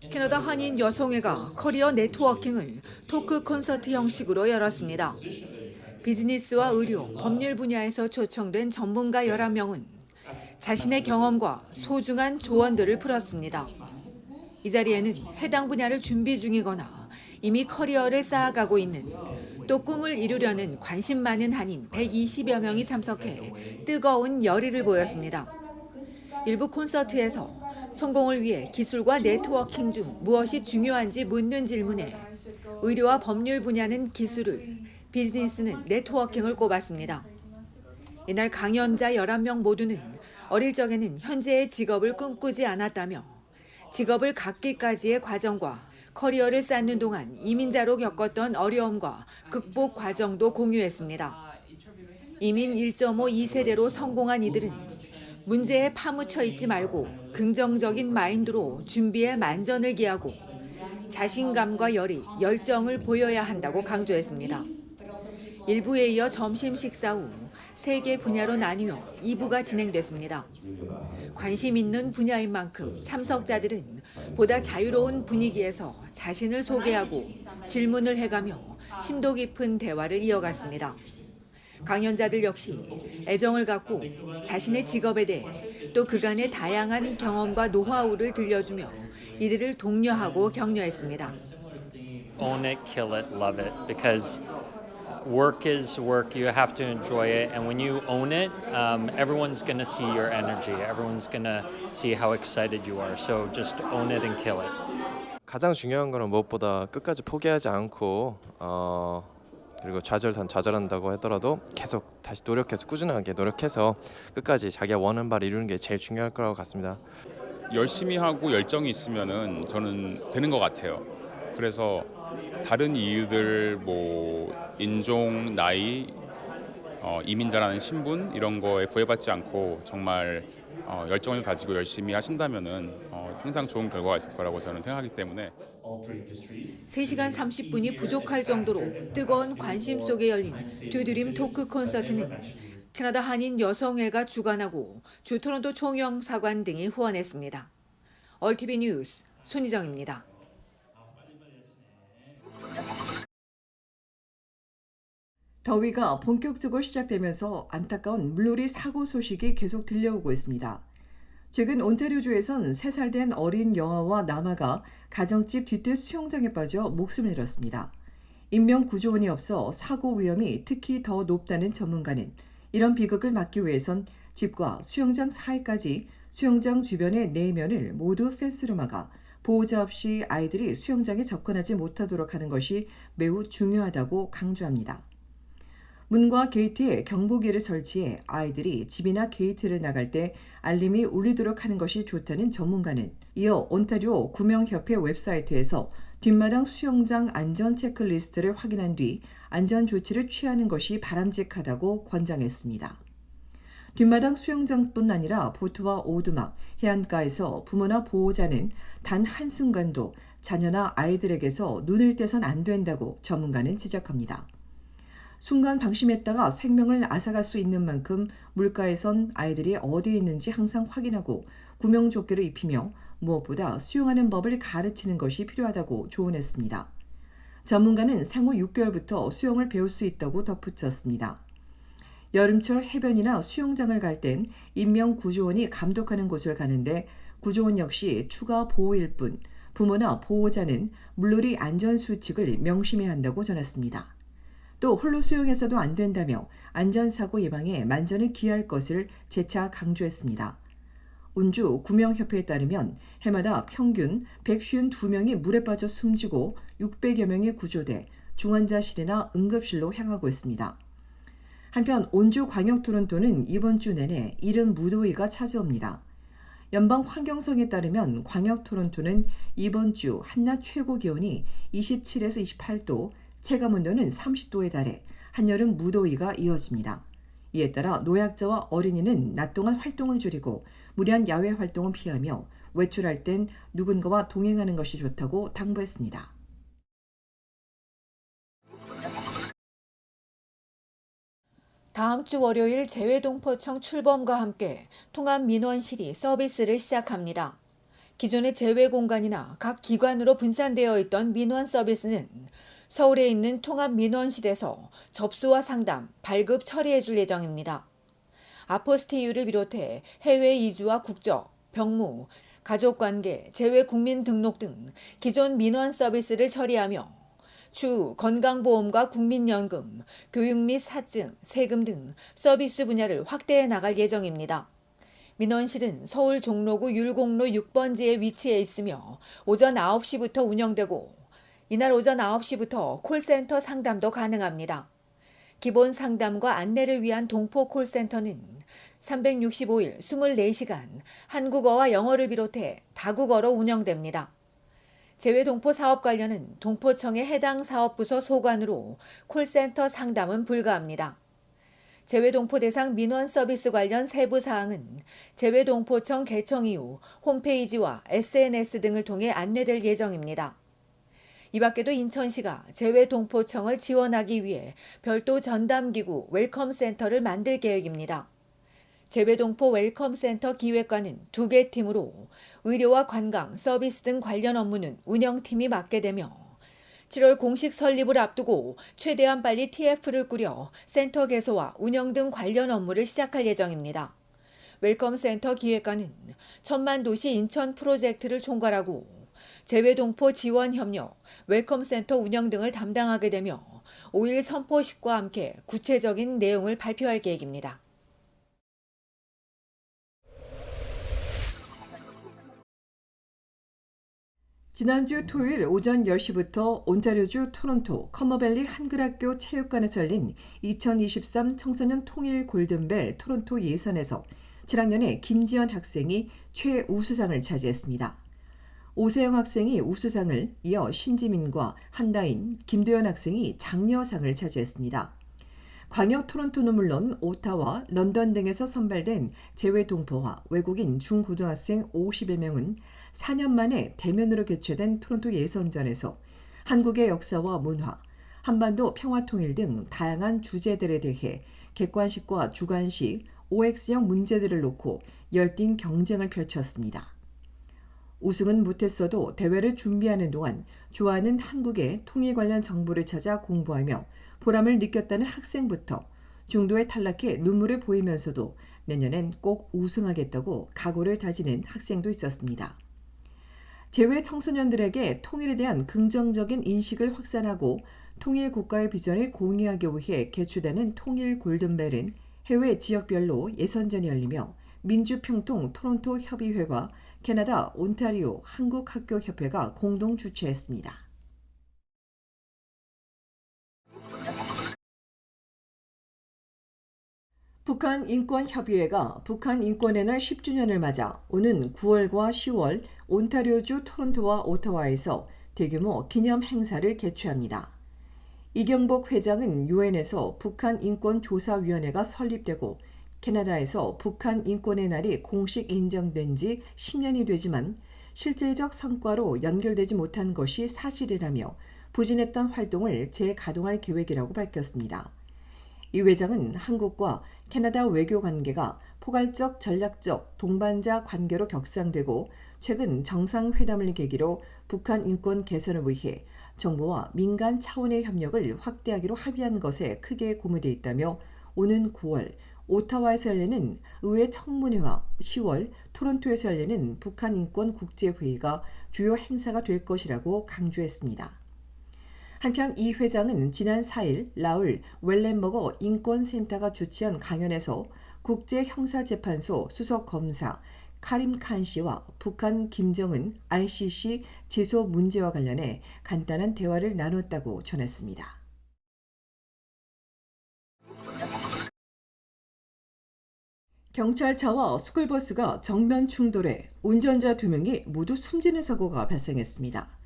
캐나다 한인 여성회가 커리어 네트워킹을 토크 콘서트 형식으로 열었습니다. 비즈니스와 의료, 법률 분야에서 초청된 전문가 11명은 자신의 경험과 소중한 조언들을 풀었습니다. 이 자리에는 해당 분야를 준비 중이거나 이미 커리어를 쌓아가고 있는 또 꿈을 이루려는 관심 많은 한인 120여 명이 참석해 뜨거운 열의를 보였습니다. 일부 콘서트에서 성공을 위해 기술과 네트워킹 중 무엇이 중요한지 묻는 질문에 의료와 법률 분야는 기술을, 비즈니스는 네트워킹을 꼽았습니다. 이날 강연자 11명 모두는 어릴 적에는 현재의 직업을 꿈꾸지 않았다며 직업을 갖기까지의 과정과 커리어를 쌓는 동안 이민자로 겪었던 어려움과 극복 과정도 공유했습니다. 이민 1.5-2세대로 성공한 이들은 문제에 파묻혀 있지 말고 긍정적인 마인드로 준비에 만전을 기하고 자신감과 열정을 보여야 한다고 강조했습니다. 1부에 이어 점심 식사 후 3개 분야로 나뉘어 2부가 진행됐습니다. 관심 있는 분야인 만큼 참석자들은 보다 자유로운 분위기에서 자신을 소개하고 질문을 해가며 심도 깊은 대화를 이어갔습니다. 강연자들 역시 애정을 갖고 자신의 직업에 대해 또 그간의 다양한 경험과 노하우를 들려주며 이들을 독려하고 격려했습니다. Own it, kill it, love it, because work is work. You have to enjoy it, and when you own it, everyone's going to see your energy. Everyone's going to see how excited you are. So just own it and kill it. 가장 중요한 거는 무엇보다 끝까지 포기하지 않고 그리고 좌절한다고 하더라도 계속 다시 노력해서 꾸준하게 노력해서 끝까지 자기가 원하는 바를 이루는 게 제일 중요할 거라고 같습니다. 열심히 하고 열정이 있으면은 저는 되는 것 같아요. 그래서 다른 이유들 뭐 인종, 나이, 이민자라는 신분 이런 거에 구애받지 않고 정말 열정을 가지고 열심히 하신다면은 항상 좋은 결과가 있을 거라고 저는 생각하기 때문에 3시간 30분이 부족할 정도로 뜨거운 관심 속에 열린 듀드림 토크 콘서트는 캐나다 한인 여성회가 주관하고 주 토론토 총영사관 등이 후원했습니다. 얼티비 뉴스 손희정입니다. 더위가 본격적으로 시작되면서 안타까운 물놀이 사고 소식이 계속 들려오고 있습니다. 최근 온타리오주에선 3살 된 어린 여아와 남아가 가정집 뒷뜰 수영장에 빠져 목숨을 잃었습니다. 인명구조원이 없어 사고 위험이 특히 더 높다는 전문가는 이런 비극을 막기 위해선 집과 수영장 사이까지 수영장 주변의 내면을 모두 펜스로 막아 보호자 없이 아이들이 수영장에 접근하지 못하도록 하는 것이 매우 중요하다고 강조합니다. 문과 게이트에 경보기를 설치해 아이들이 집이나 게이트를 나갈 때 알림이 울리도록 하는 것이 좋다는 전문가는 이어 온타리오 구명협회 웹사이트에서 뒷마당 수영장 안전 체크리스트를 확인한 뒤 안전 조치를 취하는 것이 바람직하다고 권장했습니다. 뒷마당 수영장뿐 아니라 보트와 오두막, 해안가에서 부모나 보호자는 단 한순간도 자녀나 아이들에게서 눈을 떼선 안 된다고 전문가는 지적합니다. 순간 방심했다가 생명을 앗아갈 수 있는 만큼 물가에선 아이들이 어디에 있는지 항상 확인하고 구명조끼를 입히며 무엇보다 수영하는 법을 가르치는 것이 필요하다고 조언했습니다. 전문가는 향후 6개월부터 수영을 배울 수 있다고 덧붙였습니다. 여름철 해변이나 수영장을 갈 땐 인명구조원이 감독하는 곳을 가는데 구조원 역시 추가 보호일 뿐 부모나 보호자는 물놀이 안전수칙을 명심해야 한다고 전했습니다. 또 홀로 수영해서도 안 된다며 안전사고 예방에 만전을 기할 것을 재차 강조했습니다. 운주 구명협회에 따르면 해마다 평균 152명이 물에 빠져 숨지고 600여 명이 구조돼 중환자실이나 응급실로 향하고 있습니다. 한편 온주 광역 토론토는 이번 주 내내 이른 무더위가 찾아옵니다. 연방환경성에 따르면 광역 토론토는 이번 주 한낮 최고 기온이 27에서 28도, 체감온도는 30도에 달해 한여름 무더위가 이어집니다. 이에 따라 노약자와 어린이는 낮 동안 활동을 줄이고 무리한 야외 활동은 피하며 외출할 땐 누군가와 동행하는 것이 좋다고 당부했습니다. 다음 주 월요일 재외동포청 출범과 함께 통합민원실이 서비스를 시작합니다. 기존의 제외 공간이나 각 기관으로 분산되어 있던 민원 서비스는 서울에 있는 통합민원실에서 접수와 상담, 발급 처리해 줄 예정입니다. 아포스티유를 비롯해 해외 이주와 국적, 병무, 가족관계, 재외국민 등록 등 기존 민원 서비스를 처리하며 추후 건강보험과 국민연금, 교육 및 사증, 세금 등 서비스 분야를 확대해 나갈 예정입니다. 민원실은 서울 종로구 율곡로 6번지에 위치해 있으며 오전 9시부터 운영되고 이날 오전 9시부터 콜센터 상담도 가능합니다. 기본 상담과 안내를 위한 동포 콜센터는 365일 24시간 한국어와 영어를 비롯해 다국어로 운영됩니다. 재외동포 사업 관련은 동포청의 해당 사업부서 소관으로 콜센터 상담은 불가합니다. 재외동포 대상 민원 서비스 관련 세부 사항은 재외동포청 개청 이후 홈페이지와 SNS 등을 통해 안내될 예정입니다. 이 밖에도 인천시가 재외동포청을 지원하기 위해 별도 전담기구 웰컴센터를 만들 계획입니다. 재외동포 웰컴센터 기획과는 2개 팀으로 의료와 관광, 서비스 등 관련 업무는 운영팀이 맡게 되며 7월 공식 설립을 앞두고 최대한 빨리 TF를 꾸려 센터 개소와 운영 등 관련 업무를 시작할 예정입니다. 웰컴센터 기획과는 천만도시 인천 프로젝트를 총괄하고 재외동포 지원 협력, 웰컴센터 운영 등을 담당하게 되며 5일 선포식과 함께 구체적인 내용을 발표할 계획입니다. 지난주 토요일 오전 10시부터 온타리오주 토론토 커머밸리 한글학교 체육관에서 열린 2023 청소년 통일 골든벨 토론토 예선에서 7학년의 김지연 학생이 최우수상을 차지했습니다. 오세영 학생이 우수상을 이어 신지민과 한다인, 김도연 학생이 장려상을 차지했습니다. 광역 토론토는 물론 오타와, 런던 등에서 선발된 재외동포와 외국인 중고등학생 51명은 4년 만에 대면으로 개최된 토론토 예선전에서 한국의 역사와 문화, 한반도 평화통일 등 다양한 주제들에 대해 객관식과 주관식, OX형 문제들을 놓고 열띤 경쟁을 펼쳤습니다. 우승은 못했어도 대회를 준비하는 동안 좋아하는 한국의 통일 관련 정보를 찾아 공부하며 보람을 느꼈다는 학생부터 중도에 탈락해 눈물을 보이면서도 내년엔 꼭 우승하겠다고 각오를 다지는 학생도 있었습니다. 재외 청소년들에게 통일에 대한 긍정적인 인식을 확산하고 통일 국가의 비전을 공유하기 위해 개최되는 통일 골든벨은 해외 지역별로 예선전이 열리며 민주평통 토론토 협의회와 캐나다 온타리오 한국학교협회가 공동 주최했습니다. 북한인권협의회가 북한인권의 날 10주년을 맞아 오는 9월과 10월 온타리오주 토론토와 오타와에서 대규모 기념 행사를 개최합니다. 이경복 회장은 유엔에서 북한인권조사위원회가 설립되고 캐나다에서 북한인권의 날이 공식 인정된 지 10년이 되지만 실질적 성과로 연결되지 못한 것이 사실이라며 부진했던 활동을 재가동할 계획이라고 밝혔습니다. 이 회장은 한국과 캐나다 외교 관계가 포괄적 전략적 동반자 관계로 격상되고 최근 정상회담을 계기로 북한 인권 개선을 위해 정부와 민간 차원의 협력을 확대하기로 합의한 것에 크게 고무돼 있다며 오는 9월 오타와에서 열리는 의회 청문회와 10월 토론토에서 열리는 북한 인권 국제회의가 주요 행사가 될 것이라고 강조했습니다. 한편 이 회장은 지난 4일 라울 웰렌버거 인권센터가 주최한 강연에서 국제형사재판소 수석검사 카림 칸 씨와 북한 김정은 ICC 제소 문제와 관련해 간단한 대화를 나눴다고 전했습니다. 경찰차와 스쿨버스가 정면 충돌해 운전자 2명이 모두 숨지는 사고가 발생했습니다.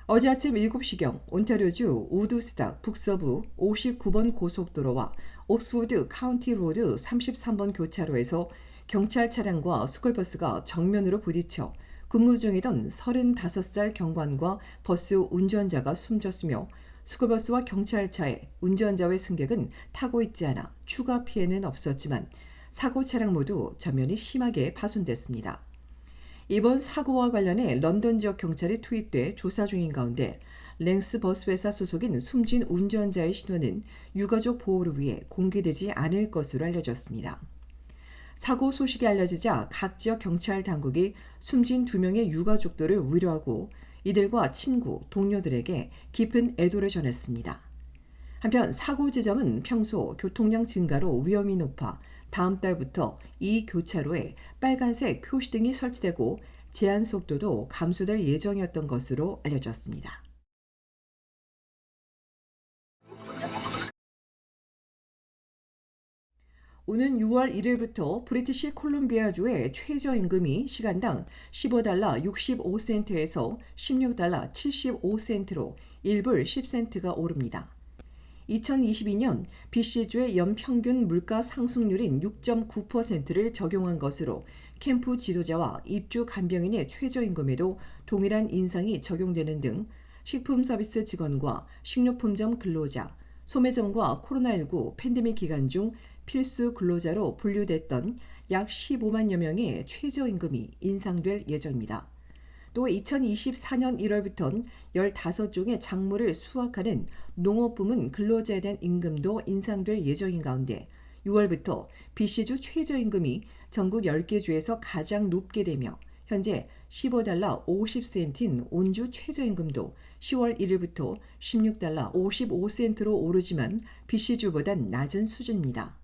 어제 아침 7시경 온타리오주 우드스닥 북서부 59번 고속도로와 옥스포드 카운티 로드 33번 교차로에서 경찰 차량과 스쿨버스가 정면으로 부딪혀 근무 중이던 35살 경관과 버스 운전자가 숨졌으며 스쿨버스와 경찰차의 운전자와 승객은 타고 있지 않아 추가 피해는 없었지만 사고 차량 모두 전면이 심하게 파손됐습니다. 이번 사고와 관련해 런던 지역 경찰이 투입돼 조사 중인 가운데 랭스 버스 회사 소속인 숨진 운전자의 신원은 유가족 보호를 위해 공개되지 않을 것으로 알려졌습니다. 사고 소식이 알려지자 각 지역 경찰 당국이 숨진 2명의 유가족들을 위로하고 이들과 친구, 동료들에게 깊은 애도를 전했습니다. 한편 사고 지점은 평소 교통량 증가로 위험이 높아 다음 달부터 이 교차로에 빨간색 표시등이 설치되고 제한 속도도 감소될 예정이었던 것으로 알려졌습니다. 오는 6월 1일부터 브리티시 콜룸비아주의 최저임금이 시간당 $15 65센트에서 $16 75센트로 1불 10센트가 오릅니다. 2022년 BC주의 연평균 물가 상승률인 6.9%를 적용한 것으로 캠프 지도자와 입주 간병인의 최저임금에도 동일한 인상이 적용되는 등 식품 서비스 직원과 식료품점 근로자, 소매점과 코로나19 팬데믹 기간 중 필수 근로자로 분류됐던 약 15만여 명의 최저임금이 인상될 예정입니다. 또 2024년 1월부터는 15종의 작물을 수확하는 농업부문 근로자에 대한 임금도 인상될 예정인 가운데 6월부터 BC주 최저임금이 전국 10개 주에서 가장 높게 되며 현재 $15 50센트인 온주 최저임금도 10월 1일부터 $16 55센트로 오르지만 BC주보단 낮은 수준입니다.